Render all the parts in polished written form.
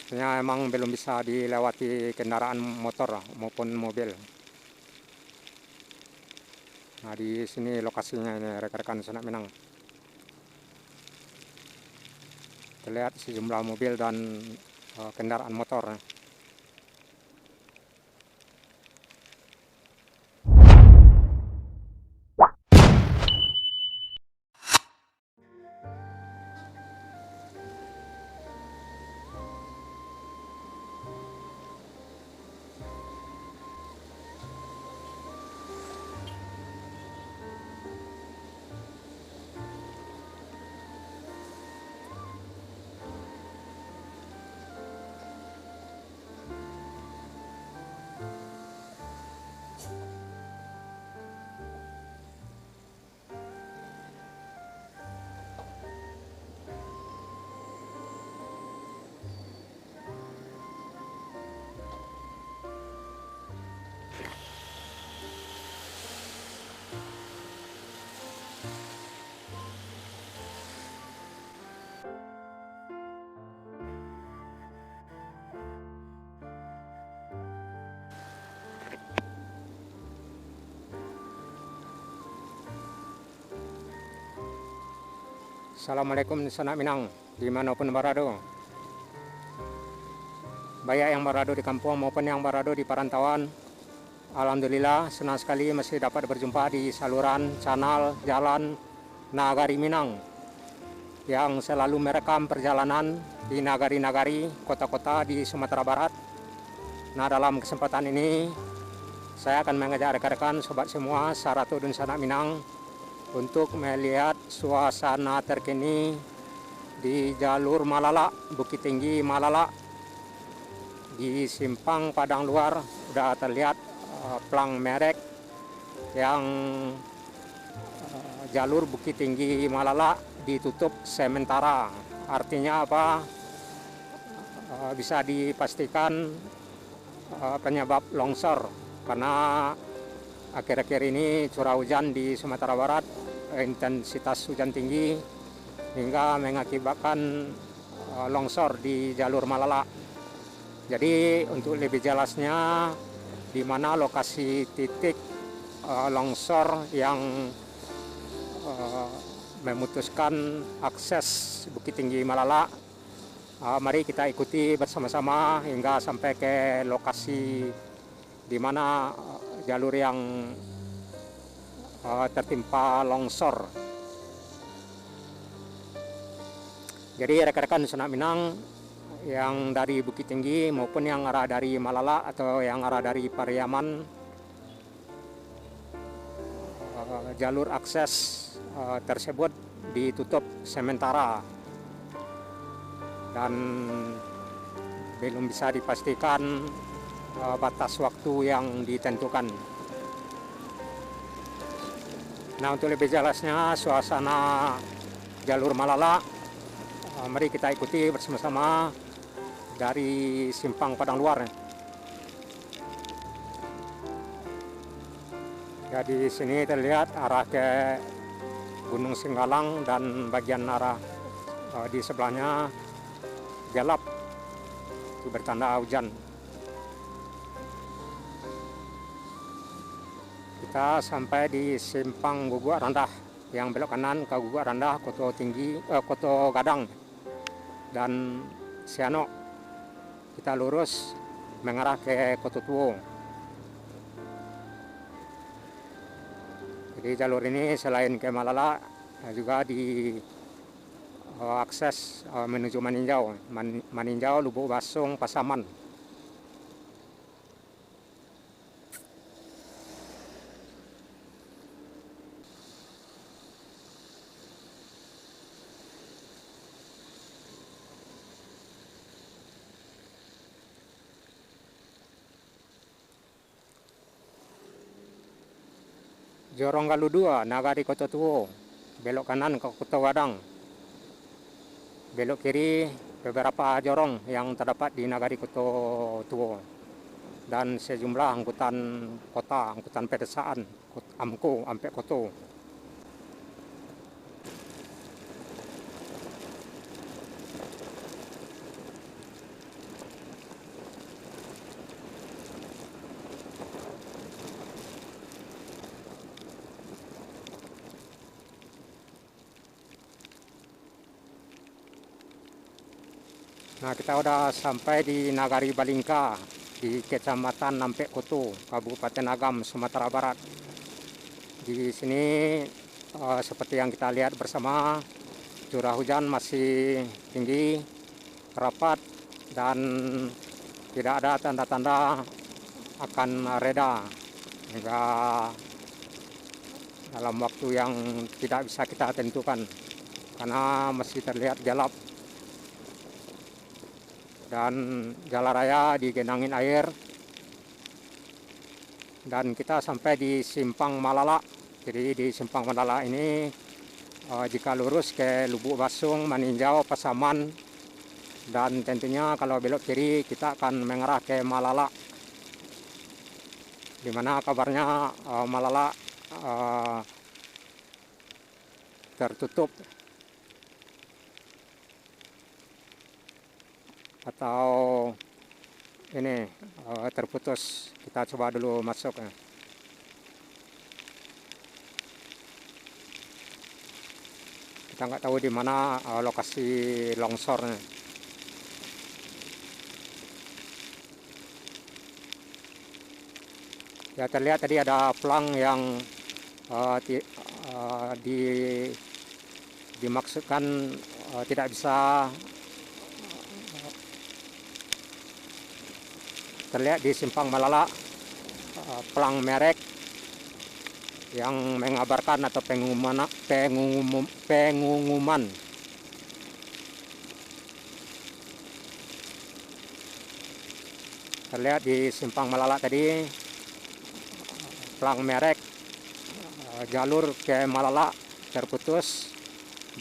Artinya emang belum bisa dilewati kendaraan motor maupun mobil. Nah, di sini lokasinya ini rekan-rekan Sanak Minang. Terlihat sejumlah mobil dan kendaraan motor. Assalamualaikum Sanak Minang, dimanapun berada. Baik yang berada di kampung maupun yang berada di perantauan. Alhamdulillah senang sekali masih dapat berjumpa di saluran channel Jalan Nagari Minang yang selalu merekam perjalanan di nagari-nagari kota-kota di Sumatera Barat. Nah, dalam kesempatan ini saya akan mengajak rekan-rekan sobat semua Sarato dan Sanak Minang untuk melihat suasana terkini di jalur Malala, Bukit Tinggi Malala. Di simpang Padang Luar sudah terlihat plang merek yang jalur Bukit Tinggi Malala ditutup sementara. Artinya apa? Bisa dipastikan penyebab longsor karena akhir-akhir ini curah hujan di Sumatera Barat, intensitas hujan tinggi hingga mengakibatkan longsor di jalur Malala. Jadi untuk lebih jelasnya di mana lokasi titik longsor yang memutuskan akses Bukit Tinggi Malala, mari kita ikuti bersama-sama hingga sampai ke lokasi di mana jalur yang tertimpa longsor. Jadi rekan-rekan Sanak Minang yang dari Bukit Tinggi maupun yang arah dari Malala atau yang arah dari Pariaman, jalur akses tersebut ditutup sementara dan belum bisa dipastikan batas waktu yang ditentukan. Nah, untuk lebih jelasnya suasana jalur Malala, mari kita ikuti bersama-sama dari simpang Padang Luar. Ya, di sini terlihat arah ke Gunung Singgalang dan bagian arah di sebelahnya gelap, itu bertanda hujan. Kita sampai di simpang Guguk Rendah yang belok kanan ke Guguk Rendah, Koto Gadang dan Sianok. Kita lurus mengarah ke Koto Tuo. Jadi jalur ini selain ke Malala juga di akses menuju Maninjau, Lubuk Basung, Pasaman. Jorong Galuh 2, Nagari Koto Tuo, belok kanan ke Koto Gadang, belok kiri beberapa jorong yang terdapat di Nagari Koto Tuo, dan sejumlah angkutan kota, angkutan pedesaan, AMKO, Ampek Koto. Nah, kita udah sampai di Nagari Balingka di Kecamatan Nampe Koto, Kabupaten Agam, Sumatera Barat. Di sini seperti yang kita lihat bersama, curah hujan masih tinggi, rapat, dan tidak ada tanda-tanda akan reda hingga dalam waktu yang tidak bisa kita tentukan karena masih terlihat gelap dan jalan raya digenangin air. Dan kita sampai di Simpang Malala. Jadi di Simpang Malala ini jika lurus ke Lubuk Basung, Maninjau, Pasaman, dan tentunya kalau belok kiri kita akan mengarah ke Malala, di mana kabarnya Malala tertutup atau ini terputus. Kita coba dulu masuk ya. Kita nggak tahu di mana lokasi longsornya. Ya, terlihat tadi ada pelang yang dimaksudkan tidak bisa terlihat di Simpang Malala, pelang merek yang mengabarkan atau pengumuman terlihat di Simpang Malala tadi, pelang merek jalur ke Malala terputus,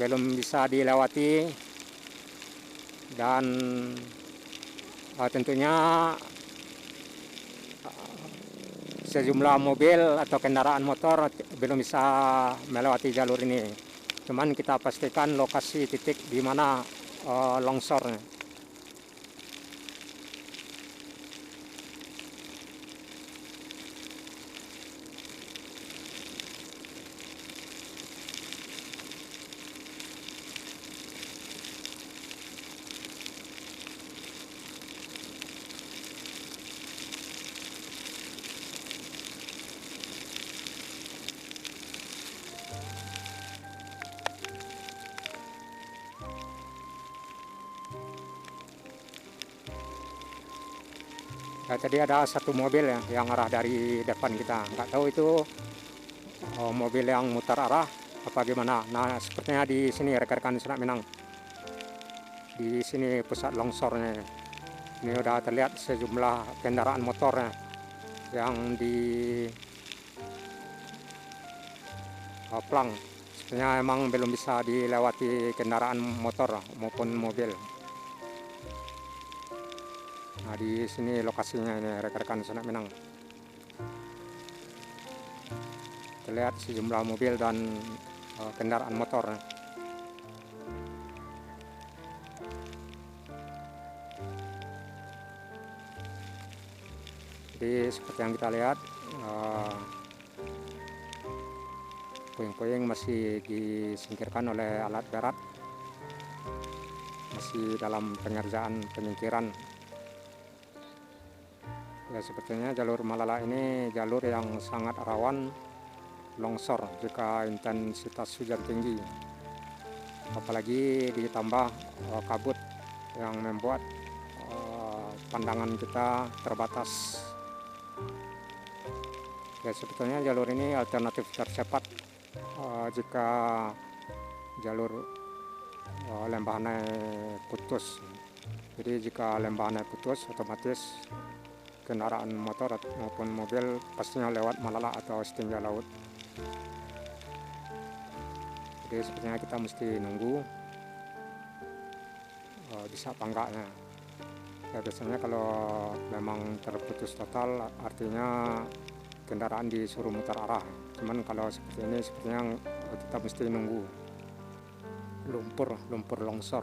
belum bisa dilewati, dan tentunya sejumlah mobil atau kendaraan motor belum bisa melewati jalur ini. Cuman kita pastikan lokasi titik di mana longsornya. Ya, tadi ada satu mobil ya yang arah dari depan kita. Nggak tahu itu mobil yang mutar arah apa gimana. Nah, sepertinya di sini rekan-rekan Senak Minang. Di sini pusat longsornya. Ini udah terlihat sejumlah kendaraan motornya yang di pelang. Sebenarnya emang belum bisa dilewati kendaraan motor maupun mobil. Nah, di sini lokasinya ini rekan-rekan Senak Minang. Terlihat sejumlah mobil dan kendaraan motor. Jadi seperti yang kita lihat, puing-puing masih disingkirkan oleh alat berat, masih dalam pengerjaan penyingkiran. Ya, sepertinya jalur Malala ini jalur yang sangat rawan longsor jika intensitas hujan tinggi, apalagi ditambah kabut yang membuat pandangan kita terbatas. Ya, sebetulnya jalur ini alternatif tercepat jika jalur Lembahanai putus. Jadi jika Lembahanai putus, otomatis kendaraan motor maupun mobil pastinya lewat Malala atau setinggi laut. Jadi sepertinya kita mesti nunggu bisa apa enggaknya. Ya, biasanya kalau memang terputus total artinya kendaraan disuruh mutar arah. Cuman kalau seperti ini sepertinya kita mesti nunggu lumpur longsor.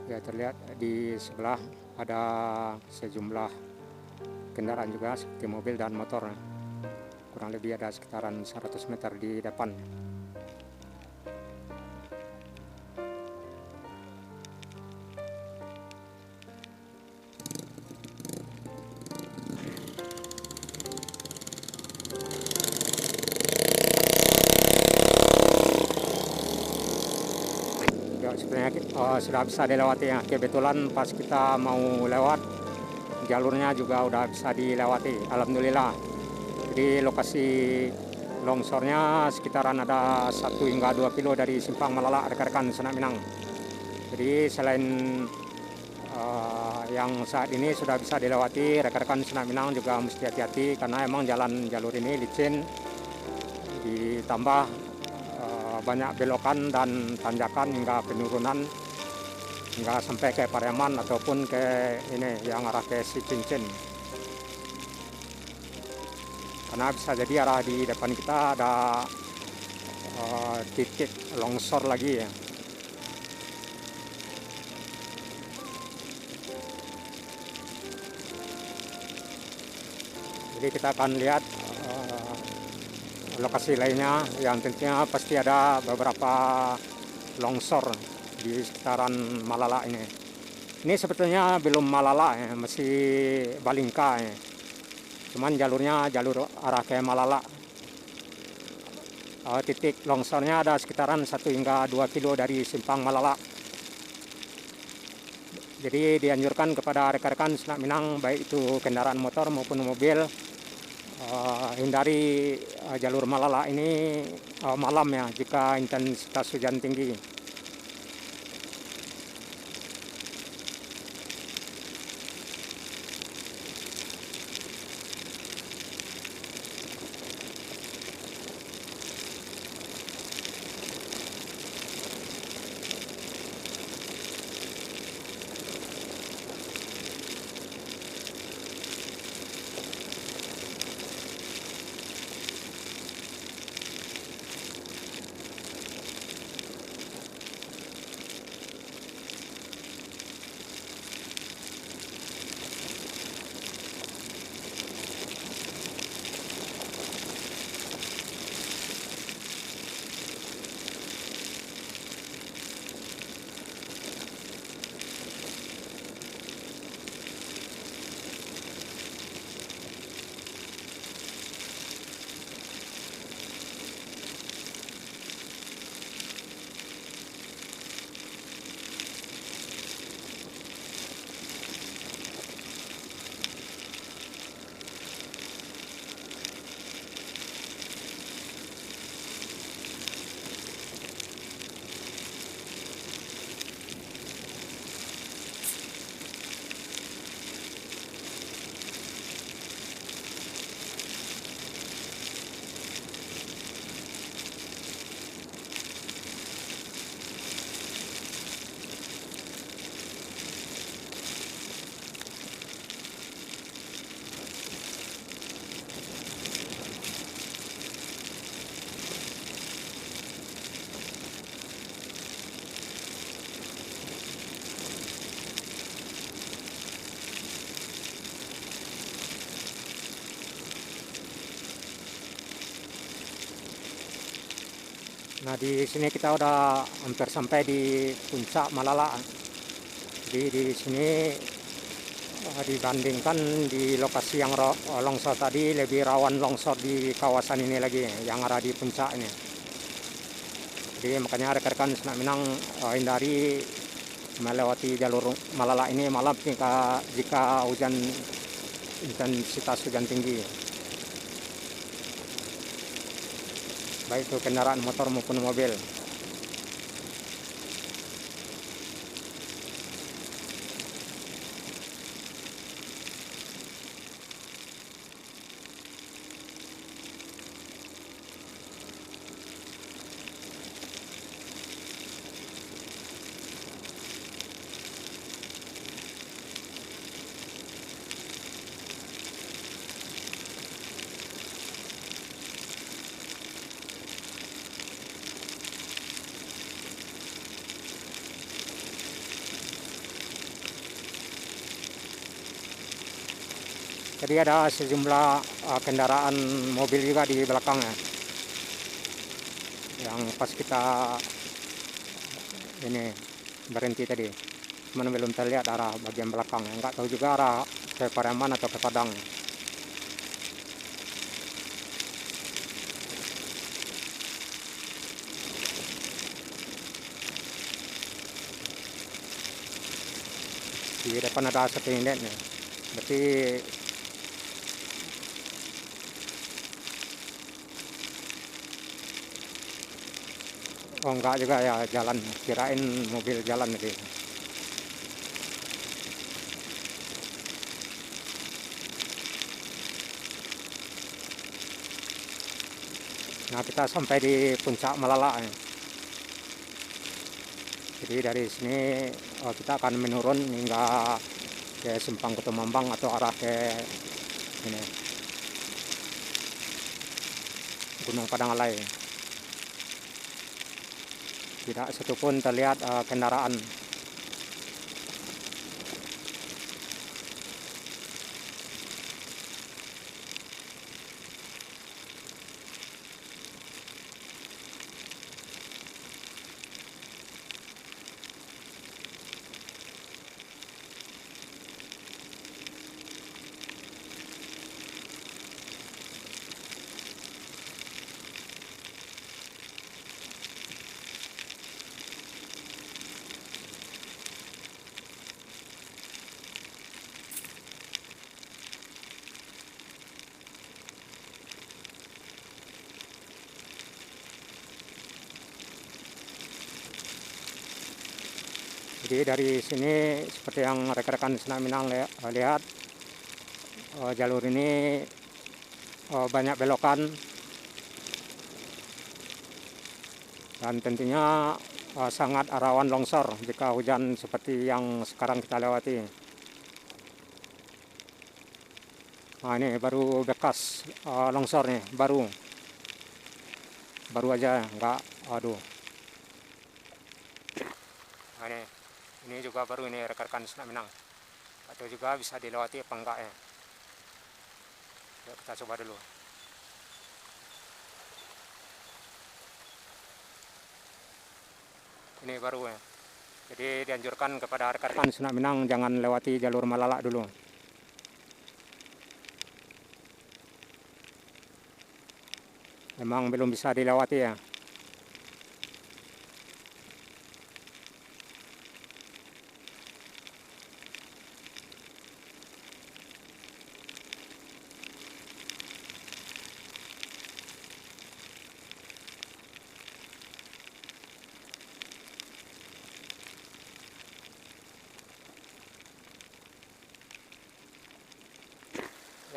Ya, terlihat di sebelah ada sejumlah kendaraan juga seperti mobil dan motor. Kurang lebih ada sekitaran 100 meter di depan. Ya, sebenarnya sudah bisa dilewati ya. Kebetulan pas kita mau lewat, jalurnya juga udah bisa dilewati. Alhamdulillah. Jadi lokasi longsornya sekitaran ada 1 hingga 2 kilo dari Simpang Malala, rekan-rekan Senak Minang. Jadi selain yang saat ini sudah bisa dilewati, rekan-rekan Senak Minang juga mesti hati-hati karena emang jalur ini licin, ditambah banyak belokan dan tanjakan hingga penurunan hingga sampai ke Pariaman ataupun ke ini yang arah ke si Cincin. Karena bisa jadi arah di depan kita ada titik longsor lagi ya. Jadi kita akan lihat lokasi lainnya yang tentunya pasti ada beberapa longsor di sekitaran Malala ini. Ini sebetulnya belum Malala ya, masih Balingka ya. Cuman jalurnya jalur arah ke Malala. Titik longsornya ada sekitaran 1 hingga 2 kilo dari Simpang Malala. Jadi dianjurkan kepada rekan-rekan Senak Minang, baik itu kendaraan motor maupun mobil, hindari jalur Malala ini malam ya jika intensitas hujan tinggi. Nah, di sini kita udah hampir sampai di puncak Malala. Jadi di sini dibandingkan di lokasi yang longsor tadi, lebih rawan longsor di kawasan ini lagi yang ada di puncak ini. Jadi makanya rekan-rekan Senak Minang hindari melewati jalur Malala ini malam jika hujan intensitas hujan tinggi. Baik itu kendaraan motor maupun mobil. Tadi ada sejumlah kendaraan mobil juga di belakangnya, yang pas kita ini berhenti tadi, cuman belum terlihat arah bagian belakangnya. Nggak tahu juga arah ke Pariaman atau ke Padang. Di depan ada satu inlet nih, berarti oh enggak juga ya, jalan, kirain mobil jalan tadi. Nah, kita sampai di puncak Malala ya. Jadi dari sini kita akan menurun hingga ke Simpang Ketumambang atau arah ke ini Gunung Padangalai. Tidak satupun terlihat kendaraan. Jadi dari sini seperti yang rekan-rekan Senak Minang lihat, jalur ini banyak belokan dan tentunya sangat rawan longsor jika hujan seperti yang sekarang kita lewati. Nah, ini baru bekas longsor nih, baru aja, enggak, aduh. Nah, ini juga baru ini rekan-rekan Senak Minang, atau juga bisa dilewati apa enggak ya. Yuk kita coba dulu. Ini baru ya. Jadi dianjurkan kepada rekan-rekan Senak Minang jangan lewati jalur Malala dulu. Memang belum bisa dilewati ya.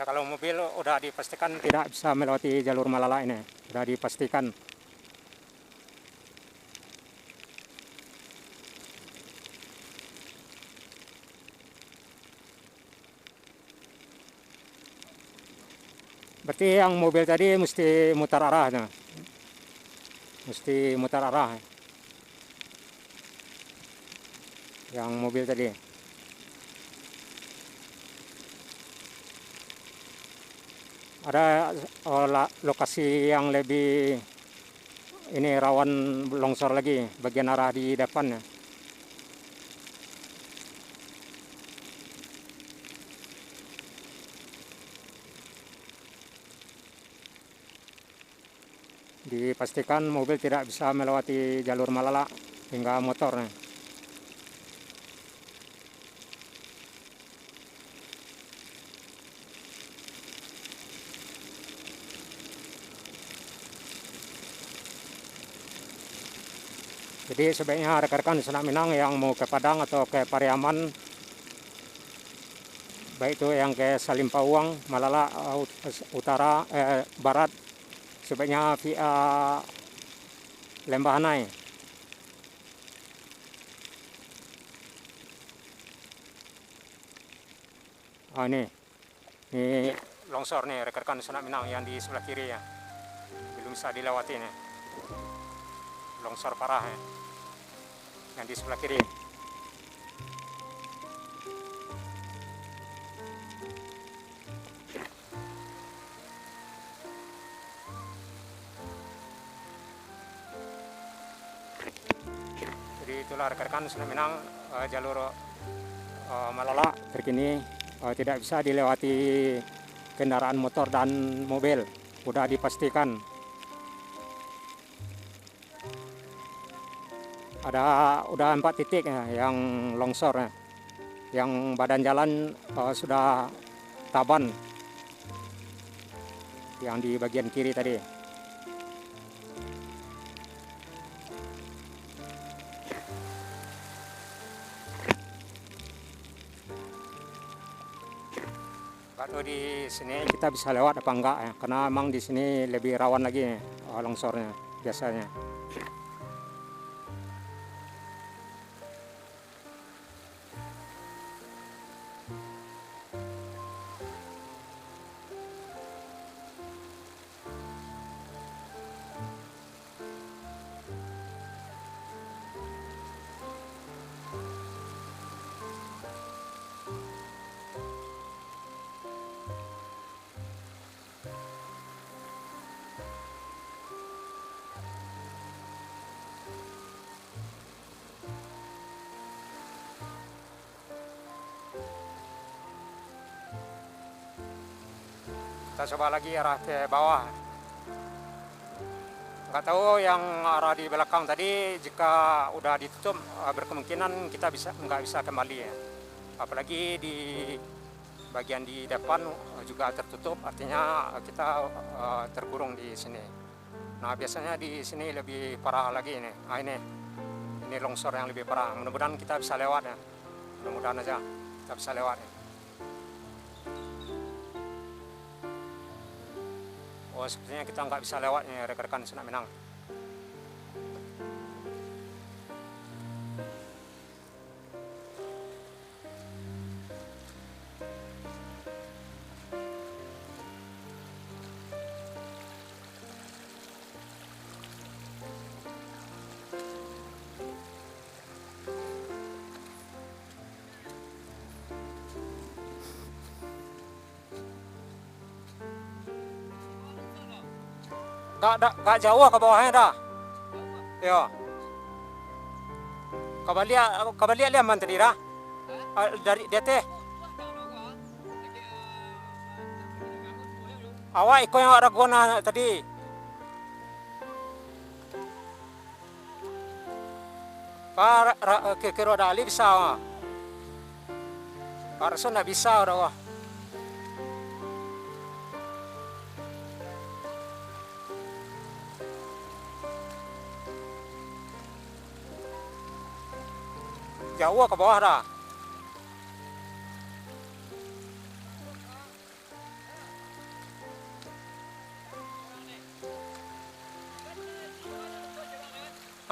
Ya kalau mobil udah dipastikan tidak bisa melewati jalur Malala ini, udah dipastikan. Berarti yang mobil tadi mesti mutar arah, nah. Mesti mutar arah. Yang mobil tadi. Ada lokasi yang lebih ini rawan longsor lagi, bagian arah di depan ya. Dipastikan mobil tidak bisa melewati jalur Malala hingga motor. Jadi sebaiknya rekan-rekan Senak Minang yang mau ke Padang atau ke Pariaman, baik itu yang ke Salimpawang, Malala utara, barat, sebaiknya via Lembahanai. Oh, ini longsor nih rekan-rekan Senak Minang yang di sebelah kiri ya, belum bisa dilewati nih, longsor parah ya, yang di sebelah kiri. Jadi itulah rekan-rekan Sungai Minang, jalur Malala terkini tidak bisa dilewati kendaraan motor dan mobil. Sudah dipastikan udah 4 titik yang longsor, yang badan jalan sudah taban, yang di bagian kiri tadi. Kalau di sini kita bisa lewat apa enggak ya? Karena emang di sini lebih rawan lagi longsornya biasanya. Kita coba lagi arah ke bawah. Nggak tahu yang arah di belakang tadi, jika udah ditutup berkemungkinan kita nggak bisa kembali ya. Apalagi di bagian di depan juga tertutup, artinya kita terkurung di sini. Nah biasanya di sini lebih parah lagi ini. Nah ini longsor yang lebih parah. Mudah-mudahan kita bisa lewat ya. Mudah-mudahan aja kita bisa lewat ya. Oh, sepertinya kita nggak bisa lewat nih rekan-rekan Sungai Minang. Nggak jauh ke bawahnya dah. Ya. Kabalia lihat tadi dah. Dari dia teh. Awak ikut yang ada guna tadi. Kira dali bisa. Harusnya nggak bisa udah. Jauh ke bawah dah.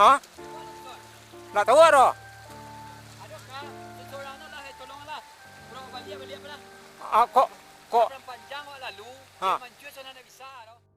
Hah? Nggak tahu dah. Kok panjang lalu, Hah? manjur sana na bisa, no?